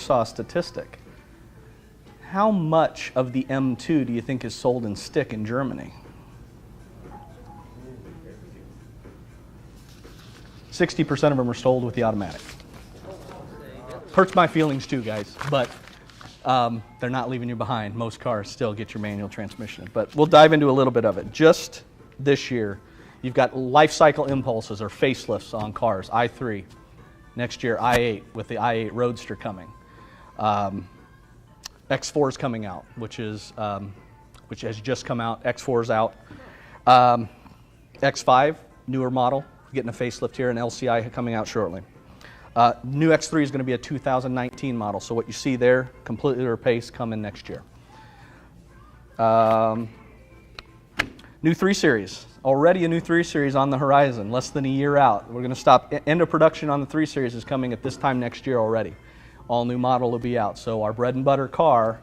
saw a statistic. How much of the M2 do you think is sold in stick in Germany? 60% of them are sold with the automatic. Hurts my feelings too, guys, but they're not leaving you behind. Most cars still get your manual transmission. But we'll dive into a little bit of it. Just this year, you've got life cycle impulses or facelifts on cars, i3. Next year, i8 with the i8 Roadster coming. X4 is coming out, which has just come out. X4 is out. X5, newer model, getting a facelift here, and LCI coming out shortly. New X3 is going to be a 2019 model, so what you see there, completely replaced, coming next year. New 3 Series. Already a new 3 Series on the horizon, less than a year out. We're going to stop. End of production on the 3 Series is coming at this time next year already. All new model will be out. So our bread and butter car,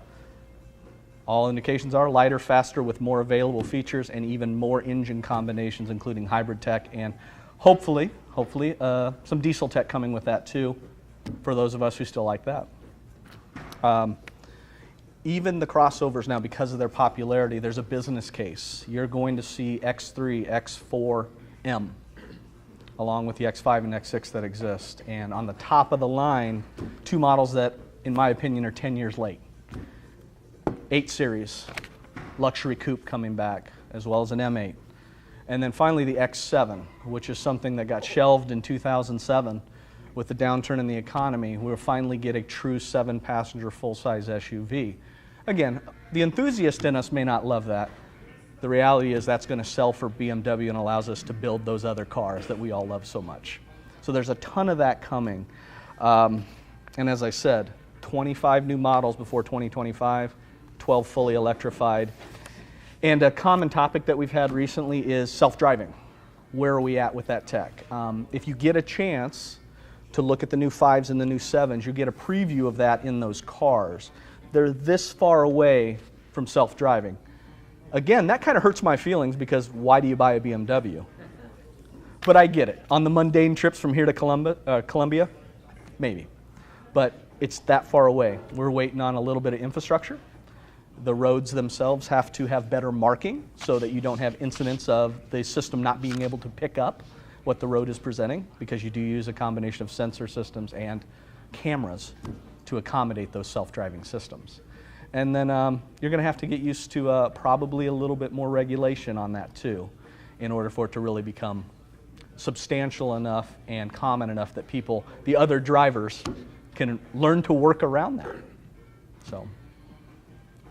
all indications are lighter, faster, with more available features and even more engine combinations, including hybrid tech and hopefully some diesel tech coming with that too, for those of us who still like that. Even the crossovers now, because of their popularity, there's a business case. You're going to see X3, X4M, along with the X5 and X6 that exist. And on the top of the line, 2 models that, in my opinion, are 10 years late. 8 Series, luxury coupe coming back, as well as an M8. And then finally the X7, which is something that got shelved in 2007 with the downturn in the economy. We'll finally get a true 7-passenger full-size SUV. Again, the enthusiast in us may not love that. The reality is that's going to sell for BMW and allows us to build those other cars that we all love so much. So there's a ton of that coming. And as I said, 25 new models before 2025, 12 fully electrified. And a common topic that we've had recently is self-driving. Where are we at with that tech? If you get a chance to look at the new 5s and the new 7s, you get a preview of that in those cars. They're this far away from self-driving. Again, that kind of hurts my feelings because why do you buy a BMW? But I get it. On the mundane trips from here to Columbia, maybe. But it's that far away. We're waiting on a little bit of infrastructure. The roads themselves have to have better marking so that you don't have incidents of the system not being able to pick up what the road is presenting, because you do use a combination of sensor systems and cameras to accommodate those self-driving systems. And then you're going to have to get used to probably a little bit more regulation on that too, in order for it to really become substantial enough and common enough that people, the other drivers, can learn to work around that. So,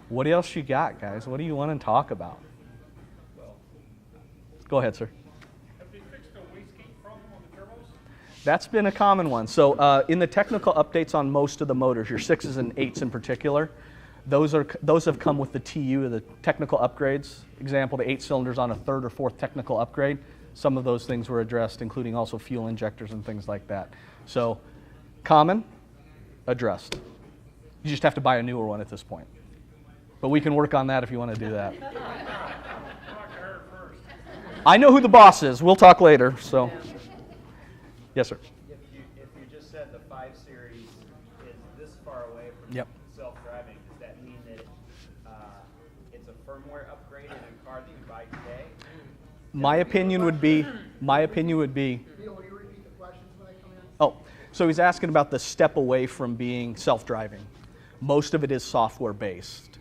what else you got, guys? What do you want to talk about? Go ahead, sir. Have they fixed the wastegate problem on the turbos? That's been a common one. So in the technical updates on most of the motors, your 6s and 8s in particular, those have come with the TU, the technical upgrades. Example, the 8 cylinders on a 3rd or 4th technical upgrade. Some of those things were addressed, including also fuel injectors and things like that. So common, addressed. You just have to buy a newer one at this point. But we can work on that if you want to do that. Talk to her first. I know who the boss is. We'll talk later. So, yes, sir. If you just said the 5 Series is this far away from Yep. self-driving, does that mean that it's a firmware upgrade in a car that you buy today? My opinion would be. Neil, will you repeat the questions when they come in? Oh, so he's asking about the step away from being self-driving. Most of it is software-based.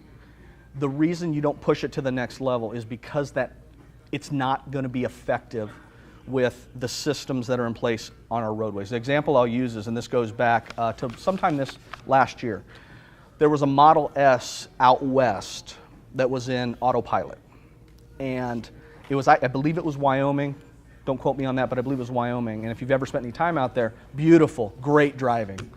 The reason you don't push it to the next level is because that it's not going to be effective with the systems that are in place on our roadways. The example I'll use is, and this goes back to sometime this last year, there was a Model S out west that was in autopilot. And it was, I believe it was Wyoming. Don't quote me on that, but I believe it was Wyoming. And if you've ever spent any time out there, beautiful, great driving.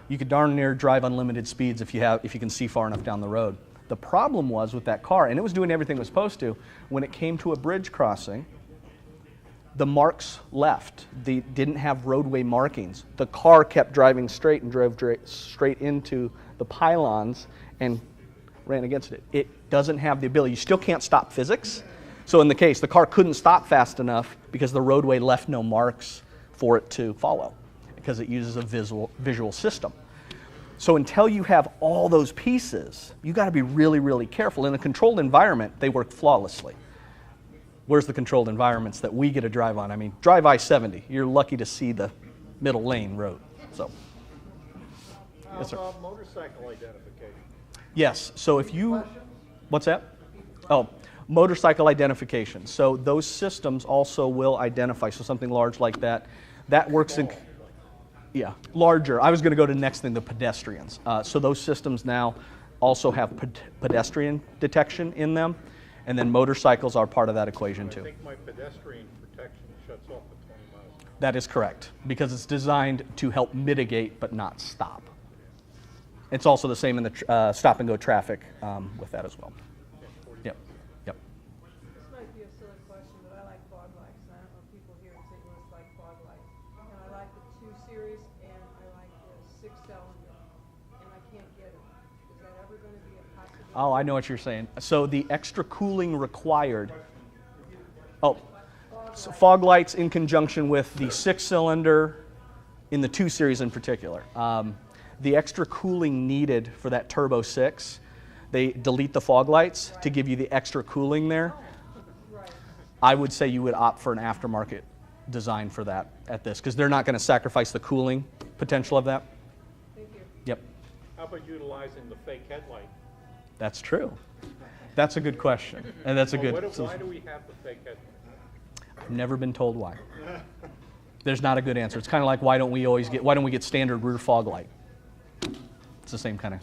You could darn near drive unlimited speeds if you can see far enough down the road. The problem was with that car, and it was doing everything it was supposed to, when it came to a bridge crossing, the marks left. They didn't have roadway markings. The car kept driving straight and drove straight into the pylons and ran against it. It doesn't have the ability. You still can't stop physics. So in the case, the car couldn't stop fast enough because the roadway left no marks for it to follow, because it uses a visual system. So until you have all those pieces, you got to be really, really careful. In a controlled environment, they work flawlessly. Where's the controlled environments that we get to drive on? I mean, drive I-70. You're lucky to see the middle lane road. So, yes, sir. How about motorcycle identification? Yes. So if you, what's that? Oh, motorcycle identification. So those systems also will identify. So something large like that, that works in. Yeah, larger. I was going to go to the next thing, the pedestrians. So those systems now also have pedestrian detection in them, and then motorcycles are part of that equation too. I think my pedestrian protection shuts off at 20 miles. That is correct, because it's designed to help mitigate but not stop. It's also the same in the stop and go traffic with that as well. Yep, yep. This might be a silly question, but I like fog lights, and I don't know if people here in St. Louis like fog lights. And I like the 2 Series, and I like the 6-cylinder, and I can't get it. Is that ever going to be a possibility? Oh, I know what you're saying. So the extra cooling required. Oh, so fog lights in conjunction with the 6-cylinder in the 2 Series in particular. The extra cooling needed for that Turbo 6, they delete the fog lights to give you the extra cooling there. Right. I would say you would opt for an aftermarket design for that at this, because they're not going to sacrifice the cooling potential of that. Thank you. Yep, How about utilizing the fake headlight? that's true. That's a good question, and that's a Well, good. why do we have the fake headlight? I've never been told why. There's not a good answer. It's kind of like why don't we get standard rear fog light? It's the same kind of,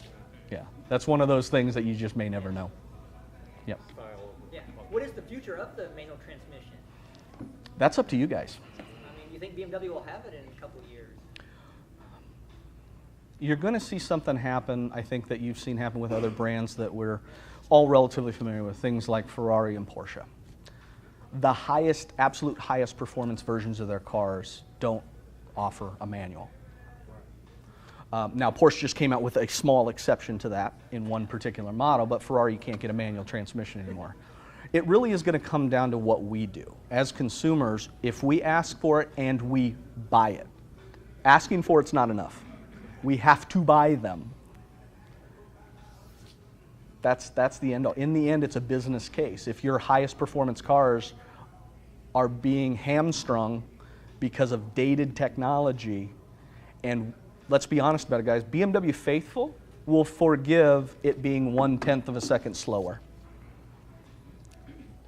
yeah. That's one of those things that you just may never know. Yep. Style of Yeah. What is the future of the manual transmission? That's up to you guys. I mean, you think BMW will have it in a couple of years? You're going to see something happen, I think, that you've seen happen with other brands that we're all relatively familiar with, things like Ferrari and Porsche. The highest, absolute highest performance versions of their cars don't offer a manual. Now, Porsche just came out with a small exception to that in one particular model, but Ferrari, you can't get a manual transmission anymore. It really is going to come down to what we do. As consumers, if we ask for it and we buy it, asking for it's not enough. We have to buy them. That's the end all. In the end, it's a business case. If your highest performance cars are being hamstrung because of dated technology, and let's be honest about it, guys, BMW faithful will forgive it being 1/10 of a second slower.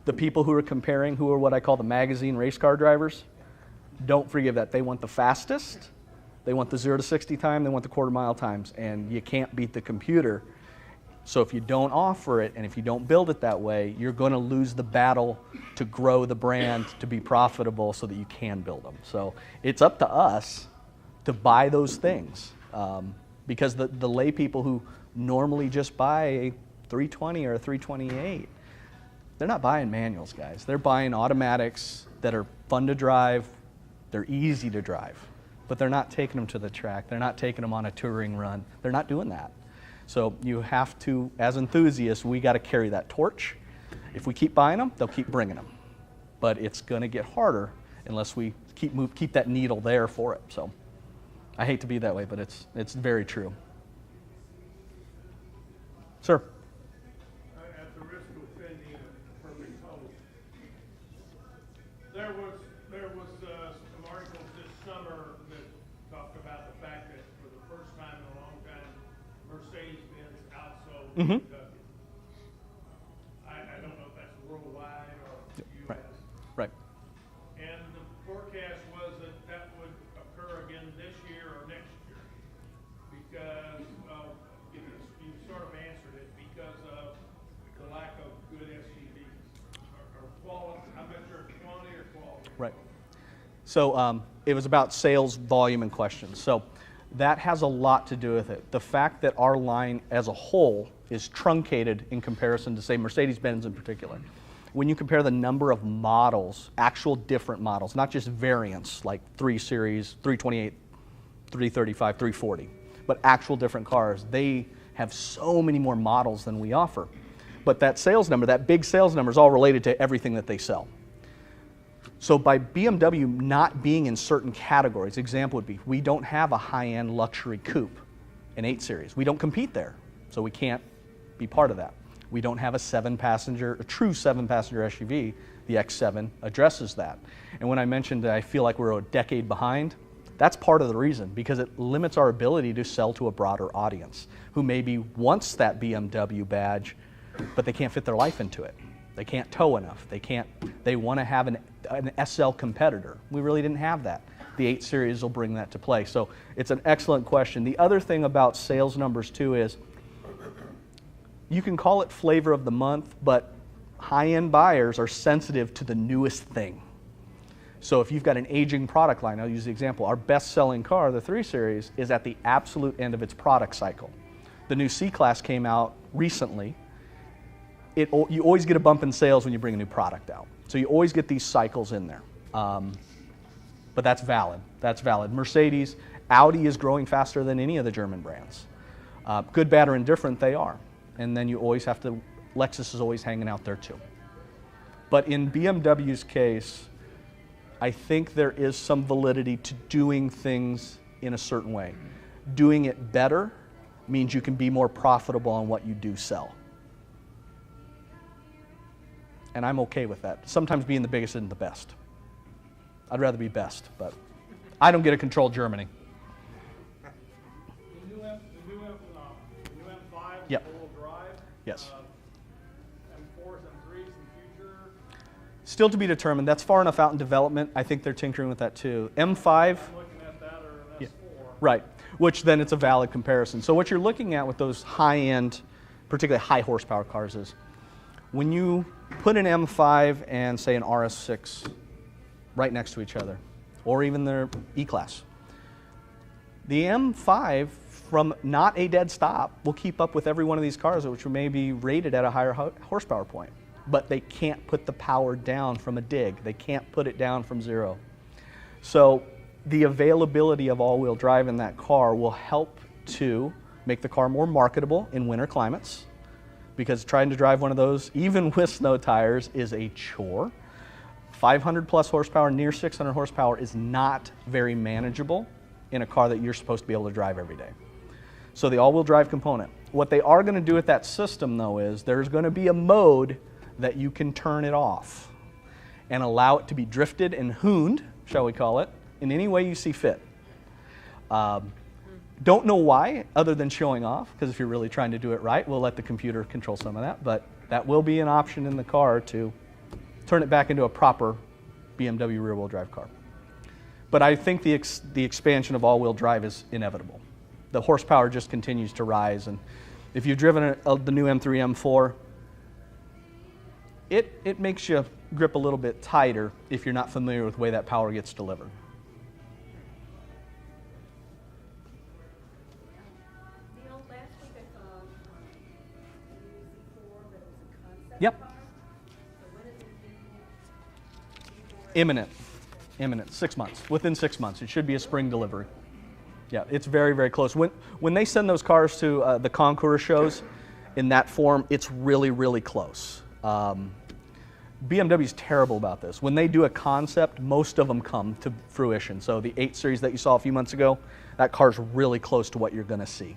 The people who are comparing, who are what I call the magazine race car drivers, don't forgive that. They want the fastest, they want the 0 to 60 time, they want the quarter mile times, and you can't beat the computer. So if you don't offer it and if you don't build it that way, you're going to lose the battle to grow the brand, to be profitable so that you can build them. So it's up to us to buy those things, because the lay people who normally just buy a 320 or a 328, they're not buying manuals, guys. They're buying automatics that are fun to drive, they're easy to drive, but they're not taking them to the track. They're not taking them on a touring run. They're not doing that. So you have to, as enthusiasts, we got to carry that torch. If we keep buying them, they'll keep bringing them. But it's going to get harder unless we keep that needle there for it. So I hate to be that way, but it's very true. Sir. At the risk of offending a perfect host, there was some articles this summer that talked about the fact that for the first time in a long time, Mercedes-Benz outsold BMW. I don't know if that's worldwide or U.S. Right. And the forecast was that that would occur again this year or next year because of, you sort of answered it, because of the lack of good SUVs or quality. I'm not sure it's quantity or quality. Right. So it was about sales volume and questions. So that has a lot to do with it. The fact that our line as a whole is truncated in comparison to, say, Mercedes-Benz in particular. When you compare the number of models, actual different models, not just variants like 3 Series, 328, 335, 340, but actual different cars, they have so many more models than we offer. But that sales number, that big sales number, is all related to everything that they sell. So by BMW not being in certain categories, example would be, we don't have a high-end luxury coupe an 8 Series. We don't compete there, so we can't be part of that. We don't have a true 7-passenger SUV. The X7 addresses that. And when I mentioned that I feel like we're a decade behind, that's part of the reason, because it limits our ability to sell to a broader audience who maybe wants that BMW badge, but they can't fit their life into it. They can't tow enough. They want to have an SL competitor. We really didn't have that. The 8 Series will bring that to play. So it's an excellent question. The other thing about sales numbers too is, you can call it flavor of the month, but high-end buyers are sensitive to the newest thing. So if you've got an aging product line, I'll use the example, our best-selling car, the 3 Series, is at the absolute end of its product cycle. The new C-Class came out recently. You always get a bump in sales when you bring a new product out. So you always get these cycles in there. But that's valid. That's valid. Mercedes, Audi is growing faster than any of the German brands. Good, bad, or indifferent, they are. And then you always have to, Lexus is always hanging out there too. But in BMW's case, I think there is some validity to doing things in a certain way. Doing it better means you can be more profitable on what you do sell. And I'm okay with that. Sometimes being the biggest isn't the best. I'd rather be best, but I don't get to control Germany. The new M5 Yep. four-wheel drive. Yes. M4s, M3s in the future. Still to be determined. That's far enough out in development. I think they're tinkering with that too. M5, I'm looking at that or an Yeah. S4. right, which then it's a valid comparison. So what you're looking at with those high-end, particularly high horsepower cars is, when you put an M5 and say an RS6 right next to each other, or even their E-Class, the M5 from not a dead stop will keep up with every one of these cars, which may be rated at a higher horsepower point. But they can't put the power down from a dig. They can't put it down from zero. So the availability of all-wheel drive in that car will help to make the car more marketable in winter climates, because trying to drive one of those, even with snow tires, is a chore. 500 plus horsepower, near 600 horsepower is not very manageable in a car that you're supposed to be able to drive every day. So the all-wheel drive component. What they are going to do with that system, though, is there's going to be a mode that you can turn it off and allow it to be drifted and hooned, shall we call it, in any way you see fit. Don't know why, other than showing off, because if you're really trying to do it right, we'll let the computer control some of that, but that will be an option in the car to turn it back into a proper BMW rear-wheel drive car. But I think the expansion of all-wheel drive is inevitable. The horsepower just continues to rise, and if you've driven the new M3, M4, it makes you grip a little bit tighter if you're not familiar with the way that power gets delivered. You know, last week I saw a new Z4, but it was a concept Yep. car. So when is it due? Imminent. Imminent. 6 months. Within 6 months. It should be a spring delivery. Yeah, it's very, very close. When they send those cars to the concours shows in that form, it's really, really close. BMW's terrible about this. When they do a concept, most of them come to fruition. So the 8 Series that you saw a few months ago, that car's really close to what you're going to see.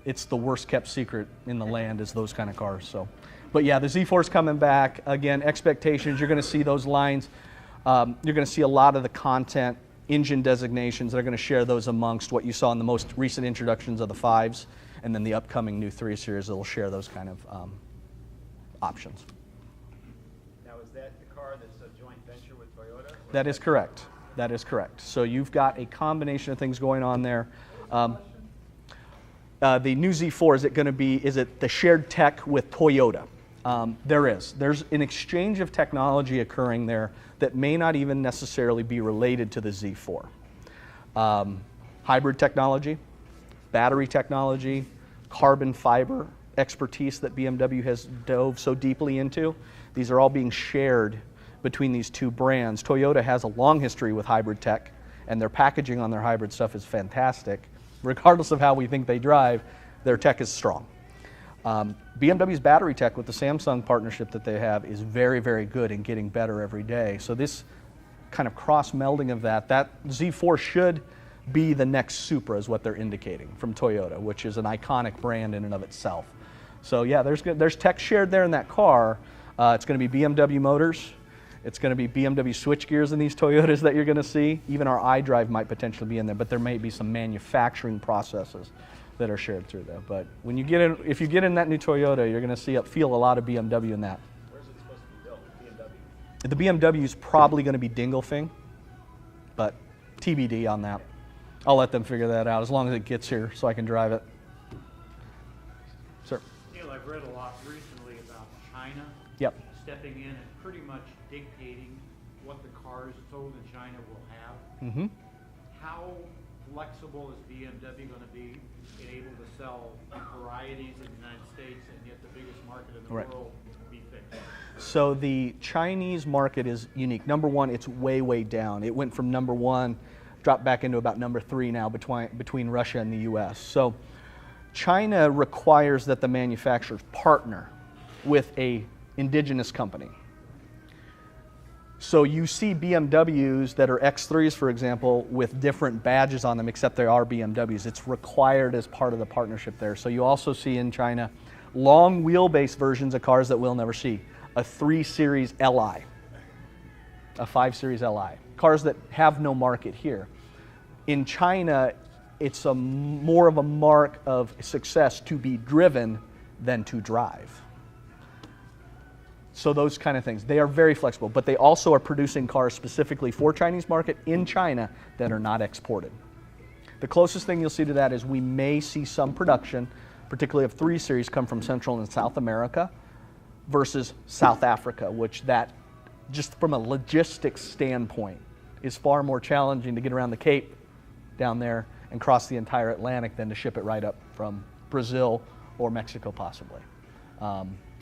It's the worst kept secret in the land is those kind of cars. So, but yeah, the Z4's coming back. Again, expectations, you're going to see those lines. You're going to see a lot of the content, engine designations. They're going to share those amongst what you saw in the most recent introductions of the 5s, and then the upcoming new 3 Series that will share those kind of options. Now, is that the car that's a joint venture with Toyota? That is correct. That is correct. So you've got a combination of things going on there. The new Z4, is it the shared tech with Toyota? There's an exchange of technology occurring there that may not even necessarily be related to the Z4. Hybrid technology, battery technology, carbon fiber expertise that BMW has dove so deeply into, these are all being shared between these two brands. Toyota has a long history with hybrid tech, and their packaging on their hybrid stuff is fantastic. Regardless of how we think they drive, their tech is strong. BMW's battery tech with the Samsung partnership that they have is very, very good and getting better every day. So this kind of cross-melding of that Z4 should be the next Supra is what they're indicating from Toyota, which is an iconic brand in and of itself. So yeah, there's tech shared there in that car. It's going to be BMW motors. It's going to be BMW switchgears in these Toyotas that you're going to see. Even our iDrive might potentially be in there, but there may be some manufacturing processes that are shared through there. But when you get in, if you get in that new Toyota, you're going to feel a lot of BMW in that. Where's it supposed to be built? BMW? The BMW is probably going to be Dingolfing, but TBD on that. I'll let them figure that out as long as it gets here so I can drive it. Sir? Neil, I've read a lot recently about China Yep. stepping in and pretty much dictating what the cars sold in China will have. Mm-hmm. How flexible is BMW going to be in able to sell varieties in the United States and yet the biggest market in the Right. world be fixed? So the Chinese market is unique. Number one, it's way, way down. It went from number one, dropped back into about number three now between Russia and the US. So China requires that the manufacturers partner with a indigenous company. So you see BMWs that are X3s, for example, with different badges on them, except they are BMWs. It's required as part of the partnership there. So you also see in China long wheelbase versions of cars that we'll never see. A 3 Series Li, a 5 Series Li, cars that have no market here. In China, it's more of a mark of success to be driven than to drive. So those kind of things. They are very flexible, but they also are producing cars specifically for Chinese market in China that are not exported. The closest thing you'll see to that is we may see some production, particularly of 3 Series, come from Central and South America versus South Africa, which that, just from a logistics standpoint, is far more challenging to get around the Cape down there and cross the entire Atlantic than to ship it right up from Brazil or Mexico possibly.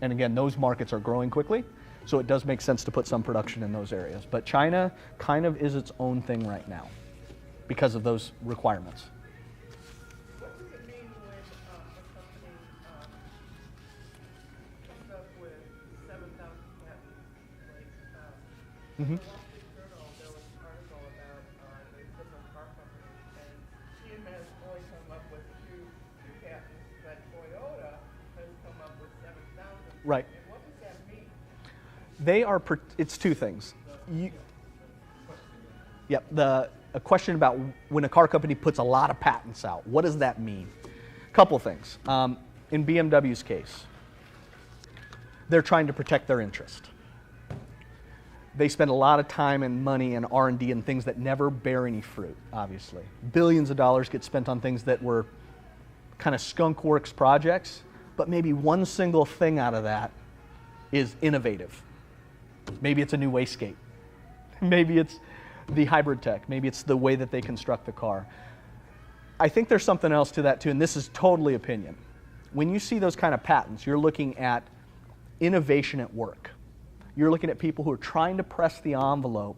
And again, those markets are growing quickly, so it does make sense to put some production in those areas. But China kind of is its own thing right now because of those requirements. What does it mean when a company comes up with 7,000 patents? Like, Mm-hmm. in the Wall Street Journal, there was an article about a different car company, and GM has only come up with two patents, but Toyota has come up with 7,000. Right. And what does that mean? It's two things. A question about when a car company puts a lot of patents out, what does that mean? Couple things. In BMW's case, they're trying to protect their interest. They spend a lot of time and money and R&D and things that never bear any fruit, obviously. Billions of dollars get spent on things that were kind of skunk works projects, but maybe one single thing out of that is innovative. Maybe it's a new wastegate. Maybe it's the hybrid tech. Maybe it's the way that they construct the car. I think there's something else to that too, and this is totally opinion. When you see those kind of patents, you're looking at innovation at work. You're looking at people who are trying to press the envelope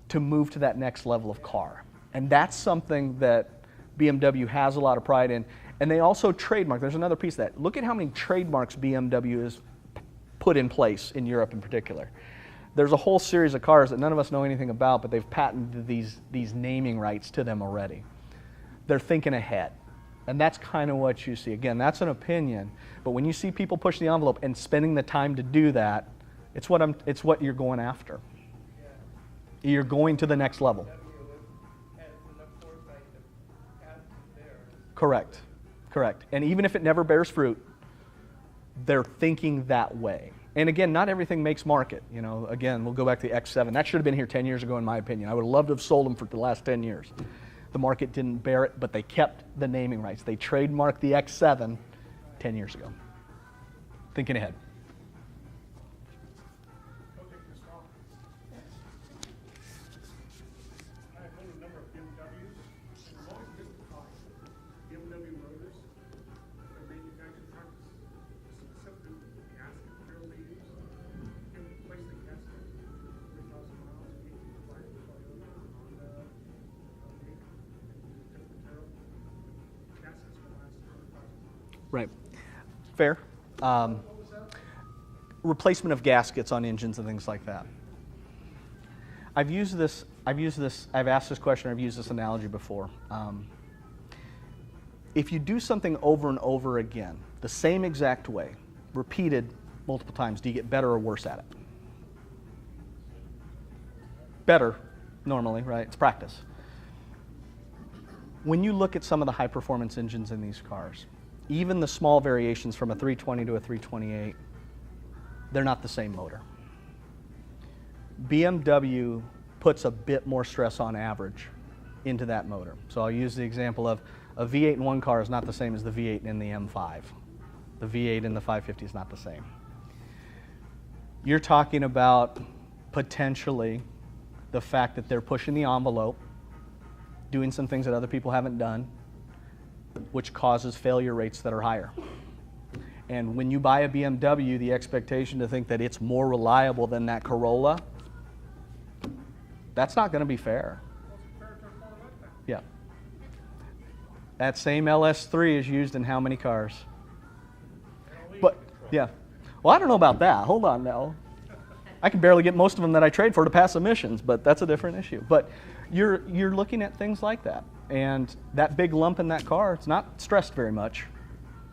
to move to that next level of car. And that's something that BMW has a lot of pride in. And they also trademark. There's another piece of that. Look at how many trademarks BMW has put in place in Europe in particular. There's a whole series of cars that none of us know anything about, but they've patented these naming rights to them already. They're thinking ahead. And that's kind of what you see. Again, that's an opinion. But when you see people push the envelope and spending the time to do that, it's what you're going after. Yeah. You're going to the next level. Has enough foresight to patent theirs. Correct. Correct. And even if it never bears fruit, they're thinking that way. And again, not everything makes market. You know, again, we'll go back to the X7. That should have been here 10 years ago, in my opinion. I would have loved to have sold them for the last 10 years. The market didn't bear it, but they kept the naming rights. They trademarked the X7 10 years ago. Thinking ahead. Okay, Ms. Hall. I've known a number of BMWs, and I've always mystified BMW motors, their manufacturing practice, specifically the gasket material they use, and replace the gasket 3,000 miles, and you can provide the Toyota, Honda, make different material. Gaskets will last 100,000 miles. Right. Fair. Replacement of gaskets on engines and things like that. I've used this I've asked this question, I've used this analogy before. If you do something over and over again, the same exact way, repeated multiple times, do you get better or worse at it? Better, normally, right? It's practice. When you look at some of the high performance engines in these cars, even the small variations from a 320 to a 328, they're not the same motor. BMW puts a bit more stress on average into that motor. So I'll use the example of a V8 in one car is not the same as the V8 in the M5. The V8 in the 550 is not the same. You're talking about potentially the fact that they're pushing the envelope, doing some things that other people haven't done, which causes failure rates that are higher. And when you buy a BMW, the expectation to think that it's more reliable than that Corolla, that's not going to be fair. Yeah. That same LS3 is used in how many cars? But, yeah. Well, I don't know about that. Hold on now. I can barely get most of them that I trade for to pass emissions, but that's a different issue. But you're looking at things like that. And that big lump in that car, it's not stressed very much.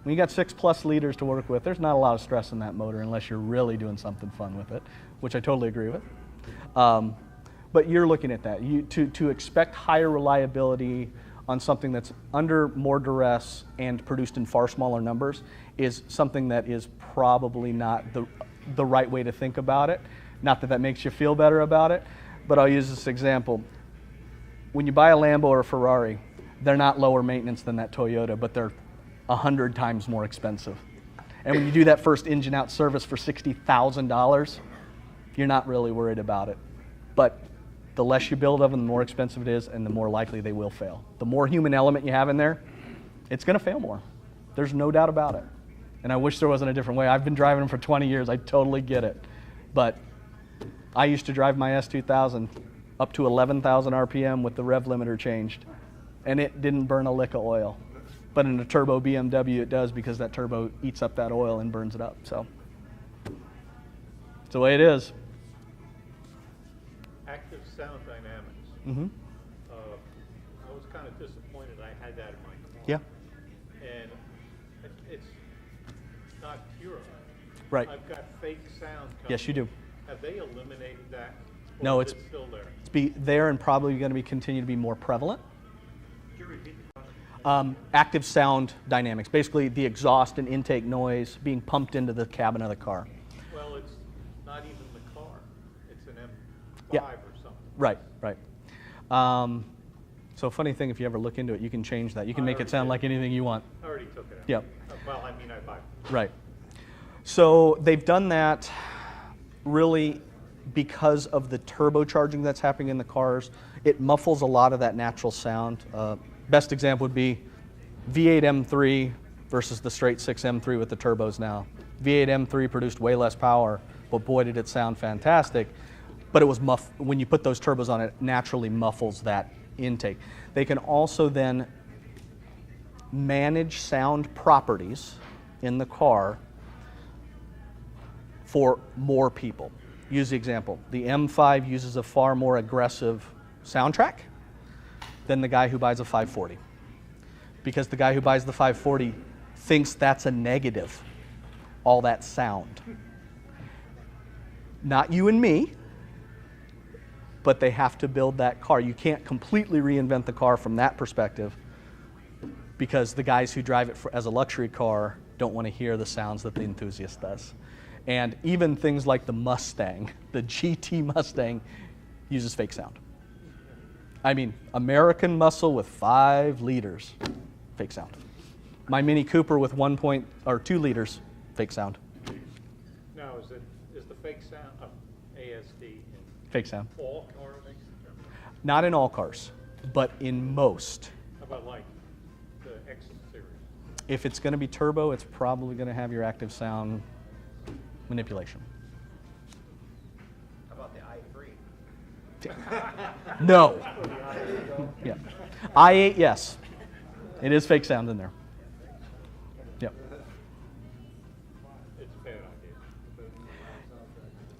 When you got 6+ liters to work with, there's not a lot of stress in that motor unless you're really doing something fun with it, which I totally agree with. But you're looking at that. To expect higher reliability on something that's under more duress and produced in far smaller numbers is something that is probably not the right way to think about it. Not that that makes you feel better about it, but I'll use this example. When you buy a Lambo or a Ferrari, they're not lower maintenance than that Toyota, but they're 100 times more expensive. And when you do that first engine out service for $60,000, you're not really worried about it. But the less you build of them, the more expensive it is, and the more likely they will fail. The more human element you have in there, it's going to fail more. There's no doubt about it. And I wish there wasn't a different way. I've been driving them for 20 years. I totally get it. But I used to drive my S2000 up to 11,000 RPM with the rev limiter changed, and it didn't burn a lick of oil. But in a turbo BMW, it does, because that turbo eats up that oil and burns it up. So it's the way it is. Active sound dynamics. Mm-hmm. I was kind of disappointed I had that in my car. Yeah. And it's not pure. Right. I've got fake sound coming. Yes, you do. Have they eliminated that? Or No, is it's it still there? It's there and probably going to continue to be more prevalent. Active sound dynamics, basically the exhaust and intake noise being pumped into the cabin of the car. Well, it's not even the car. It's an M5 Yeah. or something. Right, right. So funny thing, if you ever look into it, you can change that. You can make it sound like anything you want. I already took it out. Yep. Well, I mean, I bought it. Right. So they've done that really because of the turbocharging that's happening in the cars. It muffles a lot of that natural sound. Best example would be V8 M3 versus the straight 6 M3 with the turbos now. V8 M3 produced way less power, but boy did it sound fantastic. But it was when you put those turbos on, it naturally muffles that intake. They can also then manage sound properties in the car for more people. Use the example. The M5 uses a far more aggressive soundtrack than the guy who buys a 540. Because the guy who buys the 540 thinks that's a negative, all that sound. Not you and me, but they have to build that car. You can't completely reinvent the car from that perspective, because the guys who drive it as a luxury car don't want to hear the sounds that the enthusiast does. And even things like the Mustang, the GT Mustang, uses fake sound. I mean, American muscle with 5 liters, fake sound. My Mini Cooper with 2 liters, fake sound. Now, is the fake sound ASD in Fake sound. all cars? Not in all cars, but in most. How about like the X series? If it's going to be turbo, it's probably going to have your active sound manipulation. How about the i3? No. Yeah. i8, yes. It is fake sound in there. Yep. It's a bad idea.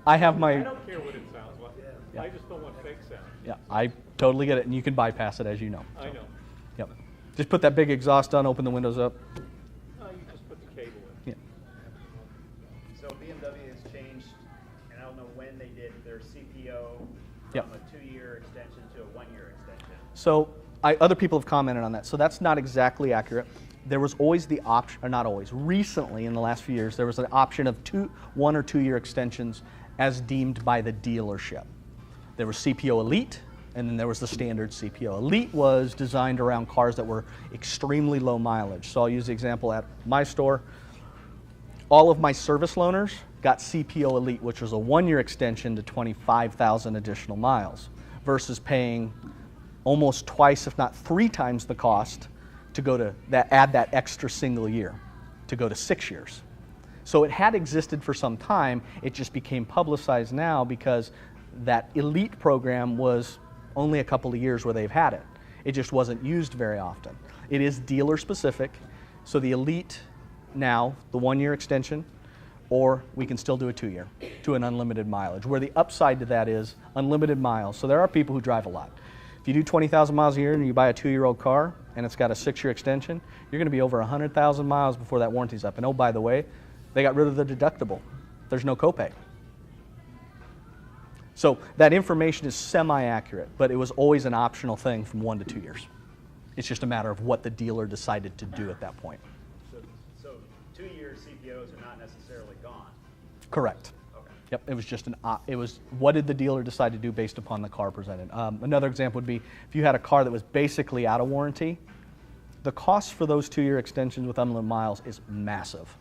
I have I my, don't care what it sounds like. Yeah. I just don't want fake sound. Yeah, I totally get it, and you can bypass it, as you know. I know. Yep. Just put that big exhaust on, open the windows up. Oh, you just put the cable in. Yeah. So BMW has changed, and I don't know when they did their CPO from Yep. a 2-year extension to a 1-year extension. So other people have commented on that. So that's not exactly accurate. There was always the option, or not always, recently in the last few years, there was an option of 1 or 2 year extensions as deemed by the dealership. There was CPO Elite, and then there was the standard CPO. Elite was designed around cars that were extremely low mileage. So I'll use the example at my store. All of my service loaners got CPO Elite, which was a 1-year extension to 25,000 additional miles, versus paying almost twice, if not 3 times the cost to go to add that extra single year, to go to 6 years. So it had existed for some time. It just became publicized now because that Elite program was only a couple of years where they've had it. It just wasn't used very often. It is dealer specific. So the Elite now, the 1-year extension, or we can still do a 2-year to an unlimited mileage, where the upside to that is unlimited miles. So there are people who drive a lot. If you do 20,000 miles a year and you buy a 2-year-old car and it's got a 6-year extension, you're going to be over 100,000 miles before that warranty's up. And oh, by the way, they got rid of the deductible. There's no copay. So that information is semi-accurate, but it was always an optional thing from 1 to 2 years. It's just a matter of what the dealer decided to do at that point. So 2-year CPOs are not necessarily gone. Correct. Okay. Yep, it was just it was what did the dealer decide to do based upon the car presented. Another example would be if you had a car that was basically out of warranty, the cost for those 2-year extensions with unlimited miles is massive.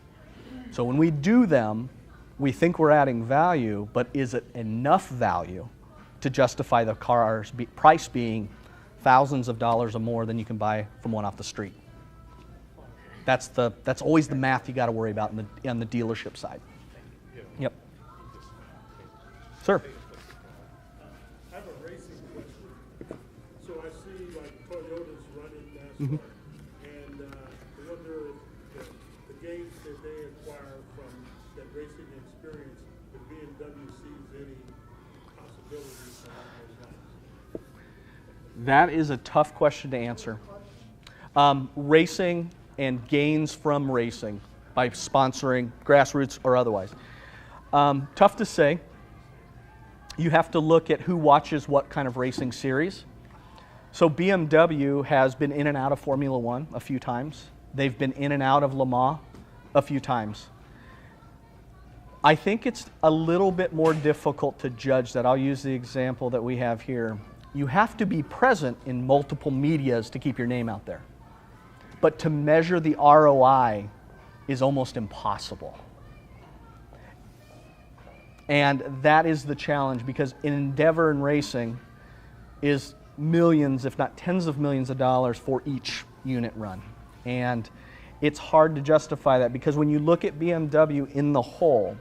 So when we do them, we think we're adding value, but is it enough value to justify the car's price being thousands of dollars or more than you can buy from one off the street? That's always the math you got to worry about on the dealership side. Yep. Sir. I have a racing question. So I see like Toyota's running NASCAR, and I wonder if the gains that they acquire from that racing experience, if BMW sees any possibilities along those lines. That is a tough question to answer. Racing and gains from racing by sponsoring grassroots or otherwise. Tough to say. You have to look at who watches what kind of racing series. So BMW has been in and out of Formula One a few times. They've been in and out of Le Mans a few times. I think it's a little bit more difficult to judge that. I'll use the example that we have here. You have to be present in multiple medias to keep your name out there. But to measure the ROI is almost impossible. And that is the challenge, because an endeavor in racing is millions, if not tens of millions of dollars for each unit run. And it's hard to justify that, because when you look at BMW in the whole,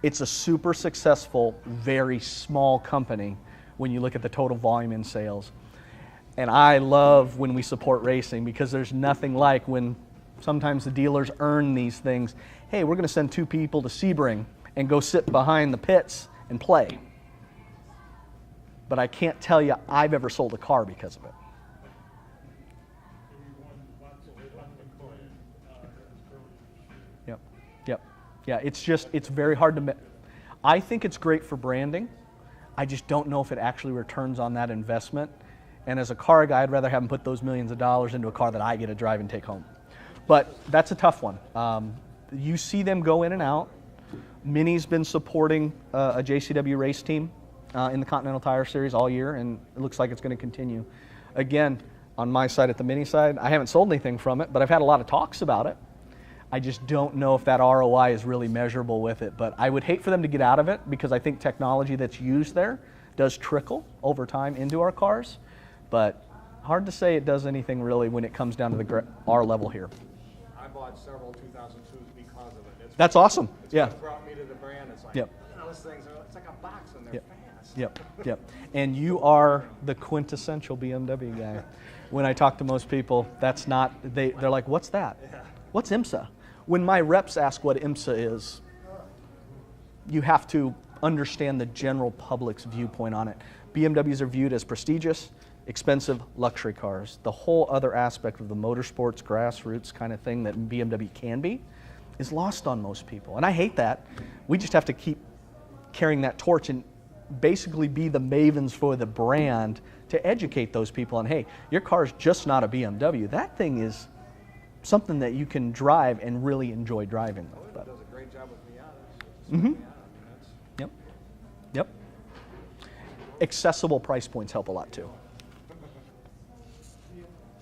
it's a super successful, very small company when you look at the total volume in sales. And I love when we support racing, because there's nothing like when sometimes the dealers earn these things. Hey, we're going to send 2 people to Sebring and go sit behind the pits and play. But I can't tell you I've ever sold a car because of it. Yep, yep. Yeah, it's very hard to I think it's great for branding. I just don't know if it actually returns on that investment. And as a car guy, I'd rather have them put those millions of dollars into a car that I get to drive and take home. But that's a tough one. You see them go in and out. Mini's been supporting a JCW race team in the Continental Tire Series all year, and it looks like it's going to continue. Again, on my side, at the Mini side, I haven't sold anything from it, but I've had a lot of talks about it. I just don't know if that ROI is really measurable with it. But I would hate for them to get out of it, because I think technology that's used there does trickle over time into our cars. But hard to say it does anything really when it comes down to the R level here. I bought several 2002s because of it. That's awesome. It's Yeah. what brought me to the brand. It's like, Yep. those things are, it's like a box and they're Yep. fast. Yep, yep. And you are the quintessential BMW guy. When I talk to most people, that's not, they're like, what's that? What's IMSA? When my reps ask what IMSA is, you have to understand the general public's viewpoint on it. BMWs are viewed as prestigious, expensive luxury cars. The whole other aspect of the motorsports, grassroots kind of thing that BMW can be is lost on most people. And I hate that. We just have to keep carrying that torch and basically be the mavens for the brand to educate those people on, hey, your car's just not a BMW. That thing is something that you can drive and really enjoy driving with. Does a great job with Miatas. Mm-hmm. Miata, I mean, that's- Yep. Yep. Accessible price points help a lot too.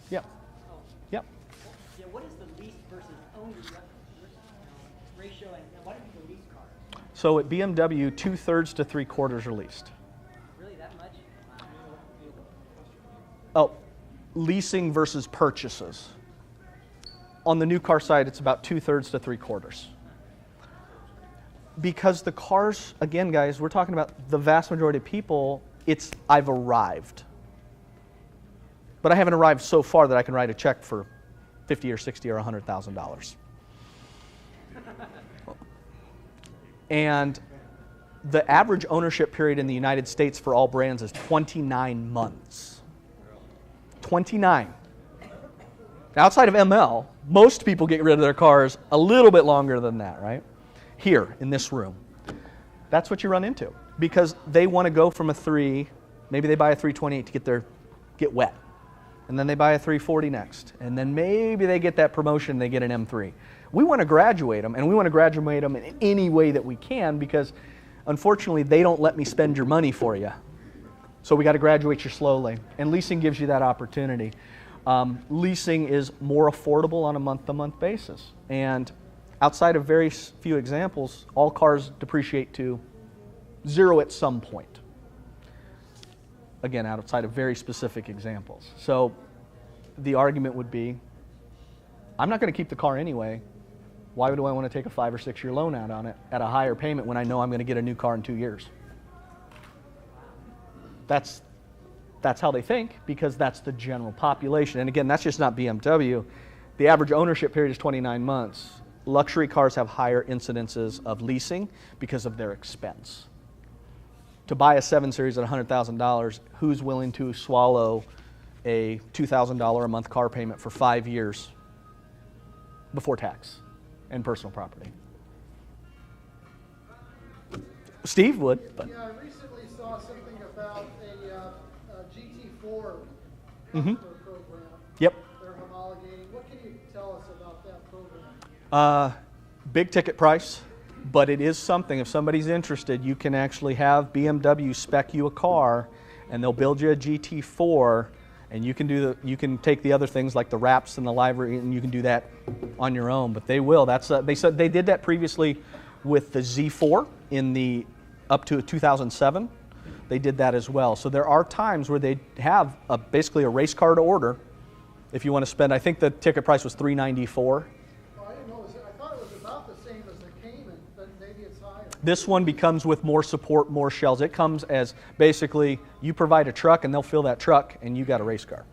Yep. Yep. Yeah, what is the lease versus owned ratio, and why do people lease cars? So at BMW, 2/3 to 3/4 are leased. Really, that much? Oh, leasing versus purchases. On the new car side, it's about 2/3 to 3/4. Because the cars, again, guys, we're talking about the vast majority of people, it's I've arrived. But I haven't arrived so far that I can write a check for $50 or $60 or $100,000. And the average ownership period in the United States for all brands is 29 months. 29. Outside of ML, most people get rid of their cars a little bit longer than that, right? Here, in this room. That's what you run into. Because they want to go from a 3, maybe they buy a 328 to get wet. And then they buy a 340 next. And then maybe they get that promotion, they get an M3. We want to graduate them, and we want to graduate them in any way that we can because, unfortunately, they don't let me spend your money for you. So we got to graduate you slowly. And leasing gives you that opportunity. Leasing is more affordable on a month-to-month basis. And outside of very few examples, all cars depreciate to 0 at some point. Again, outside of very specific examples. So the argument would be, I'm not going to keep the car anyway. Why do I want to take a 5 or 6 year loan out on it at a higher payment when I know I'm going to get a new car in 2 years? That's how they think, because that's the general population. And again, that's just not BMW. The average ownership period is 29 months. Luxury cars have higher incidences of leasing because of their expense. To buy a 7 Series at $100,000, who's willing to swallow a $2,000 a month car payment for 5 years before tax and personal property? Steve would. But. Yeah, I recently saw something about a GT4 Mhm. customer program. Yep. They're homologating. What can you tell us about that program? Big ticket price, but it is something. If somebody's interested, you can actually have BMW spec you a car, and they'll build you a GT4, and you can take the other things like the wraps and the livery, and you can do that on your own. But they will. They said they did that previously with the Z4 in the up to 2007. They did that as well. So there are times where they have basically a race car to order. If you want to spend, I think the ticket price was $394. I didn't know. I thought it was about the same as the Cayman, but maybe it's higher. This one becomes with more support, more shells. It comes as basically you provide a truck and they'll fill that truck and you got a race car.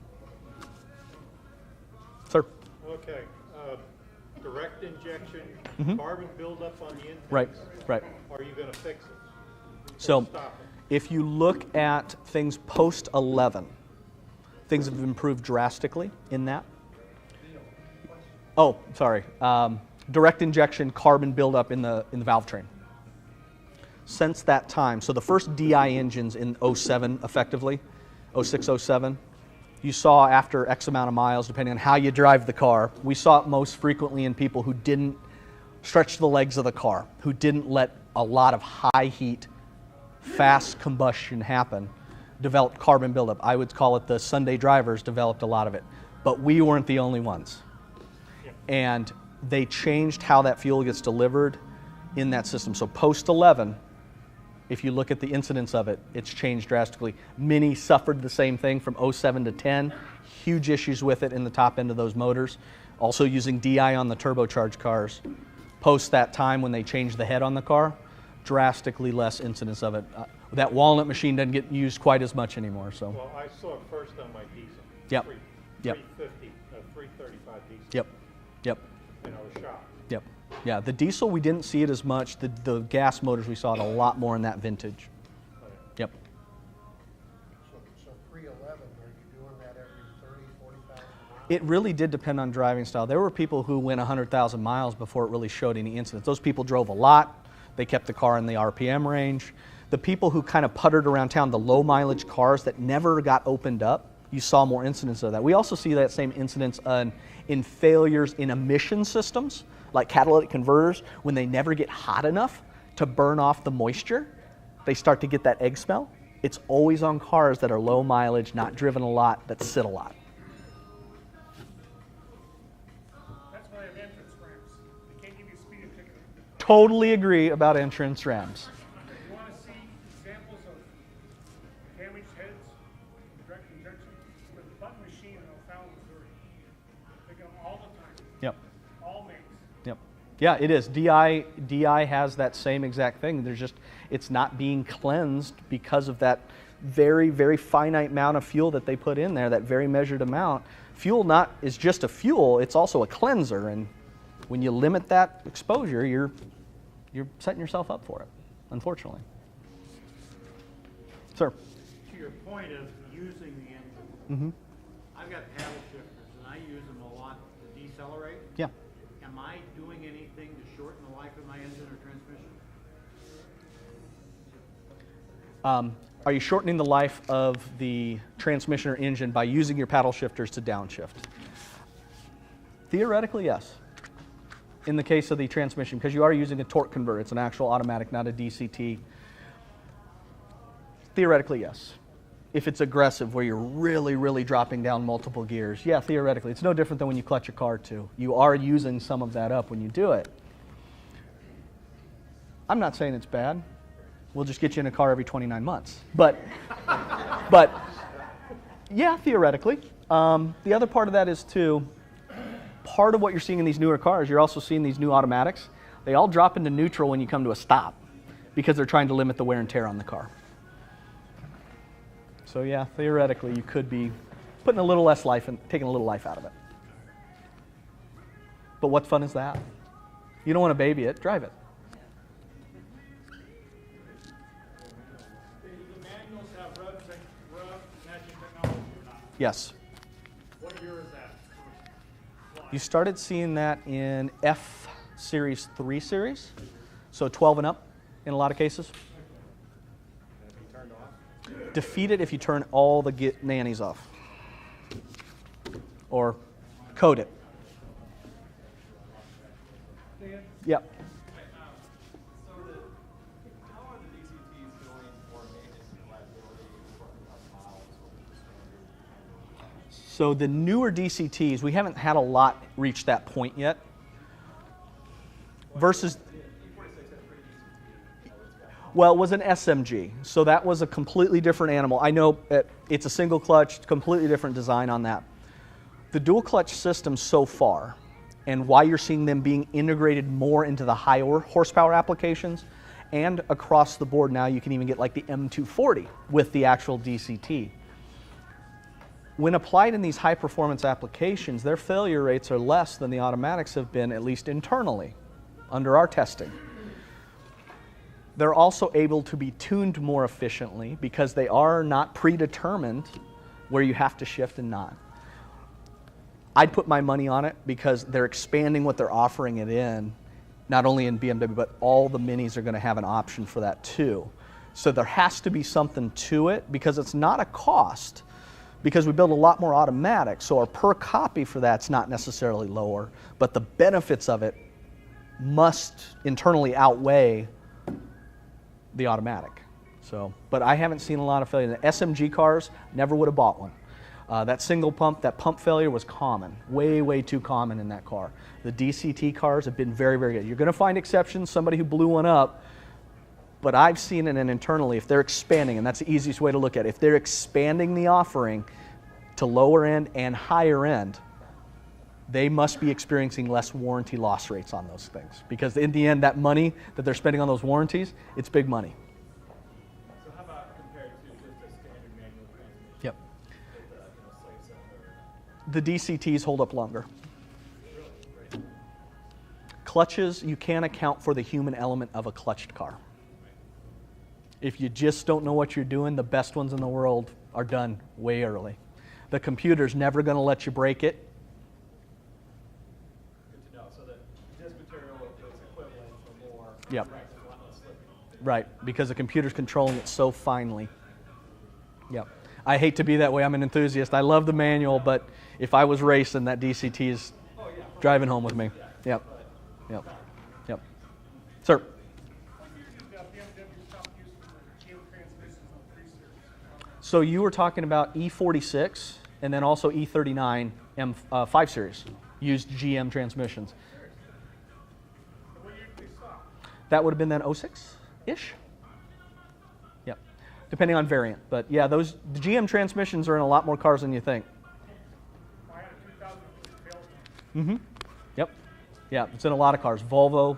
Sir? Okay, direct injection, carbon buildup on the intakes. Right, right. Are you gonna fix it? So Stop if you look at things post 11, things have improved drastically in that. Oh, sorry. Direct injection carbon buildup in the valve train. Since that time, so the first DI engines in 07 effectively, 06, 07, you saw after X amount of miles, depending on how you drive the car, we saw it most frequently in people who didn't stretch the legs of the car, who didn't let a lot of high heat, fast combustion happen, developed carbon buildup. I would call it the Sunday drivers developed a lot of it. But we weren't the only ones. And they changed how that fuel gets delivered in that system. So post 11, if you look at the incidence of it, it's changed drastically. Mini suffered the same thing from 07 to 10. Huge issues with it in the top end of those motors. Also using DI on the turbocharged cars. Post that time when they changed the head on the car, drastically less incidence of it. That walnut machine doesn't get used quite as much anymore. So. Well, I saw it first on my diesel. Yep. Yep. 350, 335 diesel. Yep. Yep. And I was shocked. Yep. Yeah, the diesel, we didn't see it as much. The gas motors, we saw it a lot more in that vintage. Yep. It really did depend on driving style. There were people who went 100,000 miles before it really showed any incidents. Those people drove a lot. They kept the car in the RPM range. The people who kind of puttered around town, the low mileage cars that never got opened up, you saw more incidents of that. We also see that same incidence in failures in emission systems, like catalytic converters. When they never get hot enough to burn off the moisture, they start to get that egg smell. It's always on cars that are low mileage, not driven a lot, that sit a lot. That's why I have entrance ramps. They can't give you a speeding ticket. Totally agree about entrance ramps. You want to see examples of damaged heads, direct injection? With the button machine in O'Fallon, Missouri. They go all the time. Yep. All makes. Yep. Yeah, it is. DI has that same exact thing. It's not being cleansed because of that very, very finite amount of fuel that they put in there, that very measured amount. Fuel is just a fuel, it's also a cleanser, and when you limit that exposure, you're setting yourself up for it, unfortunately. Sir? To your point of using the engine, Mm-hmm. I've got paddle shifters and I use them a lot to decelerate. Yeah. Am I doing anything to shorten the life of my engine or transmission? Are you shortening the life of the transmission or engine by using your paddle shifters to downshift? Theoretically, yes. In the case of the transmission, because you are using a torque converter, it's an actual automatic, not a DCT. Theoretically, yes. If it's aggressive, where you're really, really dropping down multiple gears, yeah, theoretically. It's no different than when you clutch your car too. You are using some of that up when you do it. I'm not saying it's bad. We'll just get you in a car every 29 months. But yeah, theoretically. The other part of that is too, part of what you're seeing in these newer cars, you're also seeing these new automatics. They all drop into neutral when you come to a stop because they're trying to limit the wear and tear on the car. So yeah, theoretically, you could be putting a little less life and taking a little life out of it. But what fun is that? You don't want to baby it, drive it. Do the manuals have rev matching technology or not? Yes. What year is that? You started seeing that in F Series 3 series, so 12 and up in a lot of cases. Defeat it if you turn all the nannies off. Or code it. Yep. So how are the DCTs going for maintenance and reliability for models over the standard? So the newer DCTs, we haven't had a lot reach that point yet. Versus, well, it was an SMG, so that was a completely different animal. I know it's a single clutch, completely different design on that. The dual clutch system so far, and why you're seeing them being integrated more into the higher horsepower applications, and across the board now you can even get like the M240 with the actual DCT. When applied in these high performance applications, their failure rates are less than the automatics have been, at least internally, under our testing. They're also able to be tuned more efficiently because they are not predetermined where you have to shift and not. I'd put my money on it because they're expanding what they're offering it in, not only in BMW, but all the Minis are going to have an option for that too. So there has to be something to it because it's not a cost, because we build a lot more automatic, so our per copy for that's not necessarily lower, but the benefits of it must internally outweigh the automatic. So, but I haven't seen a lot of failure. The SMG cars, never would have bought one. That single pump, that pump failure was common, way, way too common in that car. The DCT cars have been very, very good. You're going to find exceptions, somebody who blew one up, but I've seen it, and internally, if they're expanding, and that's the easiest way to look at it, if they're expanding the offering to lower end and higher end, they must be experiencing less warranty loss rates on those things. Because in the end, that money that they're spending on those warranties, it's big money. So how about compared to just a standard manual transmission? Yep. With slave cylinder? The DCTs hold up longer. Clutches, you can't account for the human element of a clutched car. If you just don't know what you're doing, the best ones in the world are done way early. The computer's never going to let you break it Yep. Right, because the computer's controlling it so finely. Yep. I hate to be that way. I'm an enthusiast. I love the manual, but if I was racing, that DCT is driving home with me. Yep. Yep. Yep. Sir. So you were talking about E46 and then also E39 M5 Series used GM transmissions. That would have been then 06-ish? Yep. Depending on variant. But yeah, the GM transmissions are in a lot more cars than you think. Mm-hmm. Yep. Yeah, it's in a lot of cars. Volvo,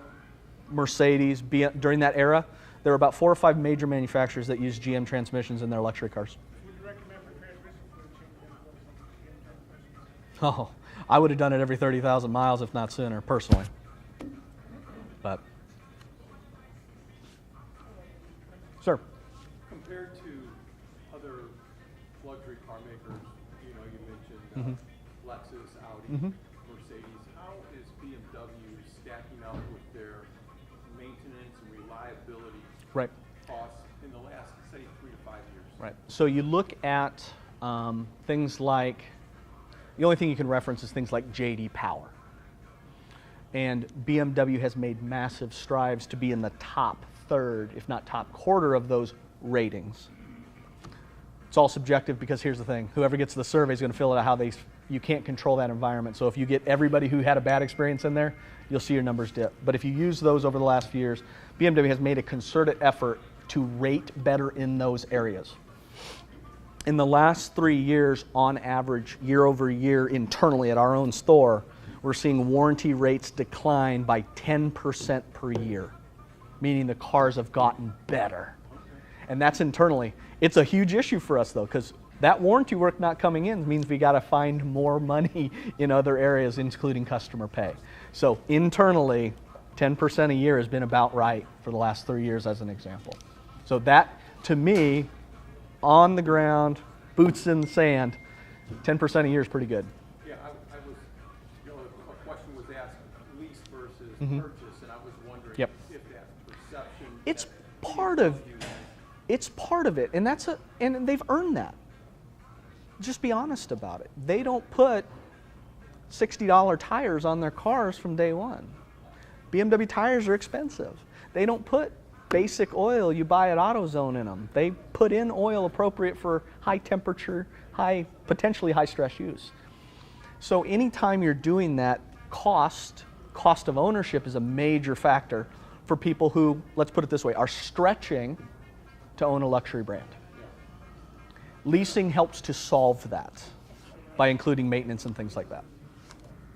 Mercedes, during that era, there were about 4 or 5 major manufacturers that used GM transmissions in their luxury cars. Would you recommend for transmission fluid change? Oh, I would have done it every 30,000 miles, if not sooner, personally. But, sir. Compared to other luxury car makers, you mentioned Lexus, Audi, Mercedes. How is BMW stacking up with their maintenance and reliability costs in the last, say, 3 to 5 years? Right. So you look at things like, the only thing you can reference is things like J.D. Power. And BMW has made massive strides to be in the top third, if not top quarter of those ratings. It's all subjective because here's the thing. Whoever gets the survey is going to fill it out how you can't control that environment. So if you get everybody who had a bad experience in there, you'll see your numbers dip. But if you use those over the last few years, BMW has made a concerted effort to rate better in those areas. In the last 3 years, on average, year over year, internally at our own store, we're seeing warranty rates decline by 10% per year, meaning the cars have gotten better. And that's internally. It's a huge issue for us, though, because that warranty work not coming in means we got to find more money in other areas, including customer pay. So internally, 10% a year has been about right for the last 3 years, as an example. So that, to me, on the ground, boots in the sand, 10% a year is pretty good. Yeah, I was, a question was asked, lease versus purchase, and I was wondering if that perception. It's part of it, and and they've earned that. Just be honest about it. They don't put $60 tires on their cars from day one. BMW tires are expensive. They don't put basic oil you buy at AutoZone in them. They put in oil appropriate for high temperature, potentially high stress use. So anytime you're doing that, cost of ownership is a major factor for people who, let's put it this way, are stretching to own a luxury brand. Leasing helps to solve that by including maintenance and things like that.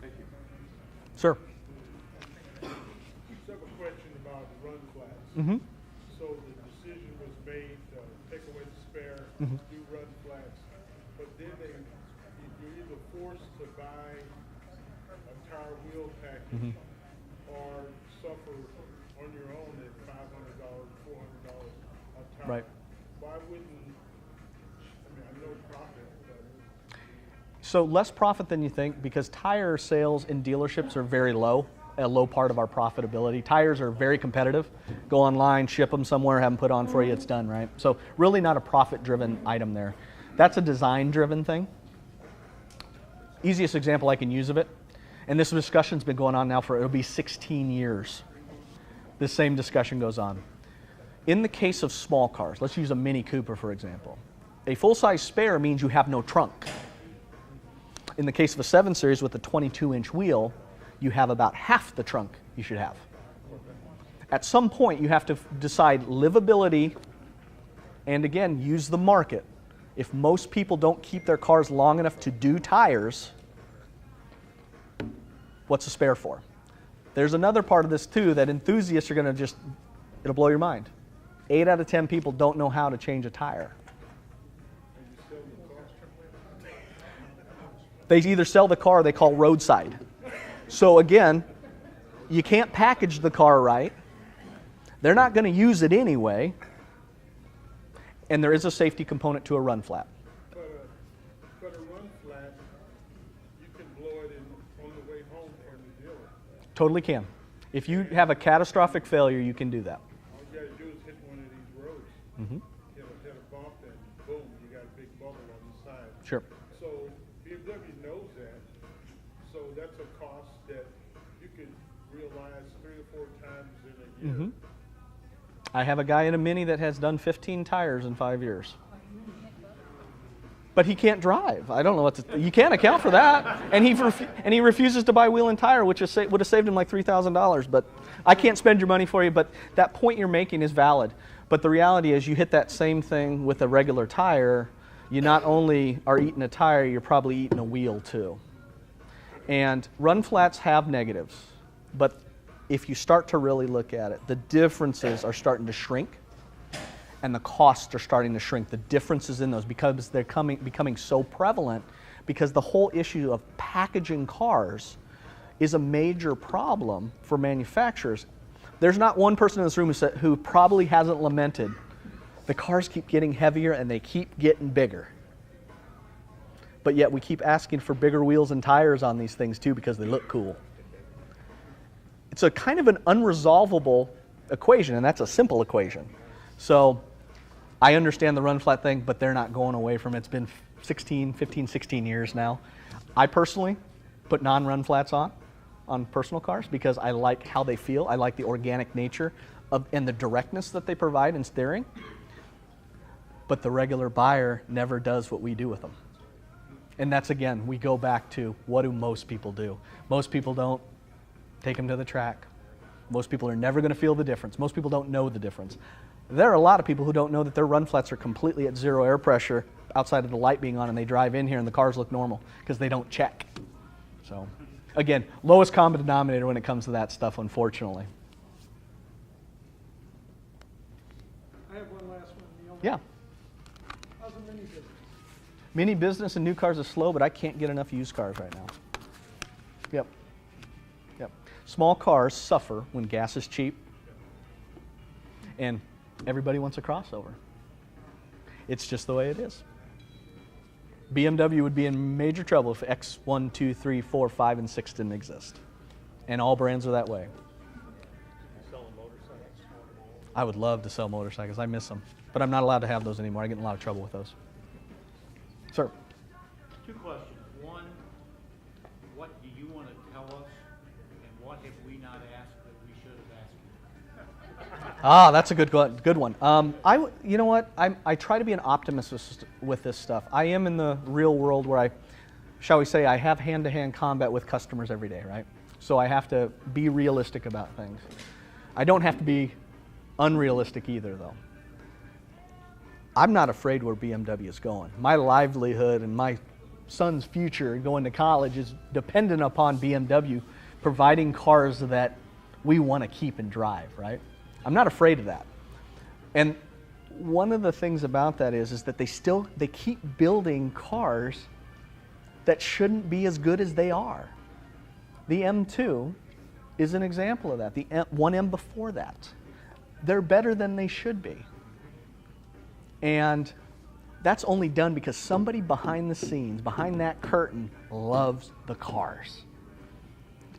Thank you. Sir. Just have a question about the run flats. Mm-hmm. So the decision was made to take away the spare, do run flats, but then you're either forced to buy a tire wheel package or suffer on your own at $500, $400 a tire. Right. Why wouldn't, I know profit, but So less profit than you think, because tire sales in dealerships are very low, a low part of our profitability. Tires are very competitive. Go online, ship them somewhere, have them put on for you, it's done, right? So really not a profit-driven item there. That's a design-driven thing. Easiest example I can use of it, and this discussion's been going on now for, it'll be 16 years. This same discussion goes on. In the case of small cars, let's use a Mini Cooper for example. A full-size spare means you have no trunk. In the case of a 7 Series with a 22-inch wheel, you have about half the trunk you should have. At some point, you have to decide livability and, again, use the market. If most people don't keep their cars long enough to do tires, what's a spare for? There's another part of this, too, that enthusiasts are going to it'll blow your mind. 8 out of 10 people don't know how to change a tire. They either sell the car or they call roadside. So again, you can't package the car right. They're not going to use it anyway. And there is a safety component to a run flat. But a run flat, you can blow it on the way home from the dealer. Totally can. If you have a catastrophic failure, you can do that. All you gotta do is hit one of these roads. Mm-hmm. Hit a bump and boom, you got a big bubble on the side. Sure. So BMW knows that, so that's a cost that you could realize 3 or 4 times in a year. Mm-hmm. I have a guy in a Mini that has done 15 tires in 5 years. But he can't drive. I don't know what to. You can't account for that. And he refuses to buy wheel and tire, which would have saved him like $3,000. But I can't spend your money for you. But that point you're making is valid. But the reality is, you hit that same thing with a regular tire. You not only are eating a tire, you're probably eating a wheel too. And run flats have negatives, but if you start to really look at it, the differences are starting to shrink. And the costs are starting to shrink. The differences in those, because they're becoming so prevalent, because the whole issue of packaging cars is a major problem for manufacturers. There's not one person in this room who probably hasn't lamented, the cars keep getting heavier and they keep getting bigger. But yet we keep asking for bigger wheels and tires on these things too because they look cool. It's a kind of an unresolvable equation, and that's a simple equation. So I understand the run flat thing, but they're not going away from it. It's been 15, 16 years now. I personally put non-run flats on personal cars because I like how they feel. I like the organic nature and the directness that they provide in steering. But the regular buyer never does what we do with them. And that's, again, we go back to, what do most people do? Most people don't take them to the track. Most people are never going to feel the difference. Most people don't know the difference. There are a lot of people who don't know that their run flats are completely at 0 air pressure outside of the light being on, and they drive in here and the cars look normal because they don't check. So, again, lowest common denominator when it comes to that stuff, unfortunately. I have one last one, Neil. Yeah. How's the mini business? Mini business and new cars are slow, but I can't get enough used cars right now. Yep. Yep. Small cars suffer when gas is cheap, and everybody wants a crossover. It's just the way it is. BMW would be in major trouble if X1, 2, 3, 4, 5, and 6 didn't exist. And all brands are that way. Selling motorcycles. I would love to sell motorcycles. I miss them. But I'm not allowed to have those anymore. I get in a lot of trouble with those. Sir? 2 questions. One, what do you want to tell us, and what have we not asked that we should have asked you? That's a good one. You know what? I try to be an optimist with this stuff. I am in the real world where shall we say, I have hand-to-hand combat with customers every day, right? So I have to be realistic about things. I don't have to be unrealistic either, though. I'm not afraid where BMW is going. My livelihood and my son's future going to college is dependent upon BMW providing cars that we want to keep and drive, right? I'm not afraid of that. And one of the things about that is that they keep building cars that shouldn't be as good as they are. The M2 is an example of that. The 1M before that. They're better than they should be. And that's only done because somebody behind the scenes, behind that curtain, loves the cars.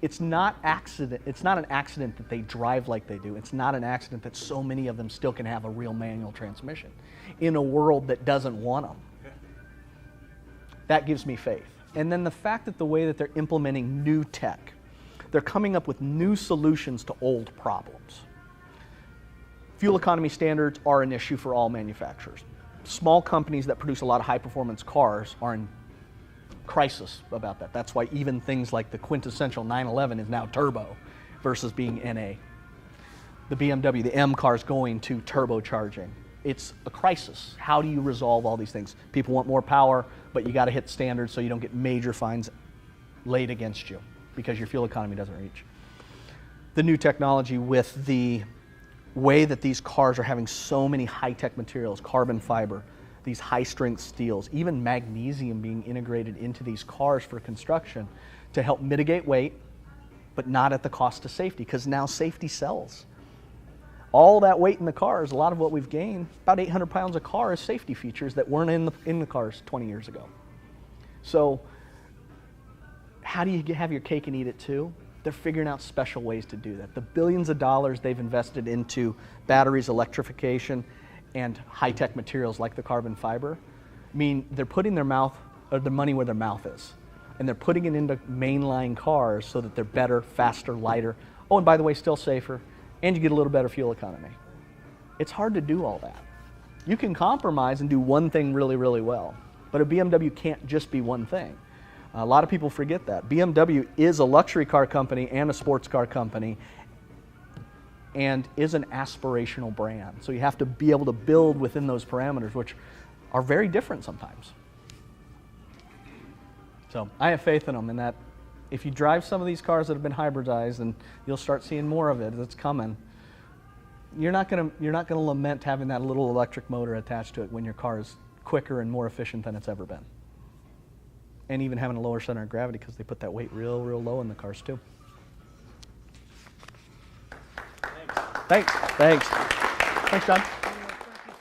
It's not an accident that they drive like they do. It's not an accident that so many of them still can have a real manual transmission in a world that doesn't want them. That gives me faith. And then the fact that the way that they're implementing new tech, they're coming up with new solutions to old problems. Fuel economy standards are an issue for all manufacturers. Small companies that produce a lot of high-performance cars are in crisis about that. That's why even things like the quintessential 911 is now turbo versus being NA. The BMW, the M car is going to turbocharging. It's a crisis. How do you resolve all these things? People want more power, but you got to hit standards so you don't get major fines laid against you because your fuel economy doesn't reach. The new technology with the way that these cars are having so many high-tech materials, carbon fiber, these high-strength steels, even magnesium being integrated into these cars for construction to help mitigate weight, but not at the cost of safety, because now safety sells. All that weight in the cars, a lot of what we've gained, about 800 pounds a car is safety features that weren't in the cars 20 years ago. So how do you have your cake and eat it too? They're figuring out special ways to do that. The billions of dollars they've invested into batteries, electrification, and high-tech materials like the carbon fiber mean they're putting their money where their mouth is. And they're putting it into mainline cars so that they're better, faster, lighter. Oh, and by the way, still safer, and you get a little better fuel economy. It's hard to do all that. You can compromise and do one thing really, really well, but a BMW can't just be one thing. A lot of people forget that. BMW is a luxury car company and a sports car company and is an aspirational brand. So you have to be able to build within those parameters, which are very different sometimes. So I have faith in them, and that if you drive some of these cars that have been hybridized, and you'll start seeing more of it, it's coming, you're not gonna lament having that little electric motor attached to it when your car is quicker and more efficient than it's ever been. And even having a lower center of gravity because they put that weight real low in the cars too. Thanks. Thanks, John.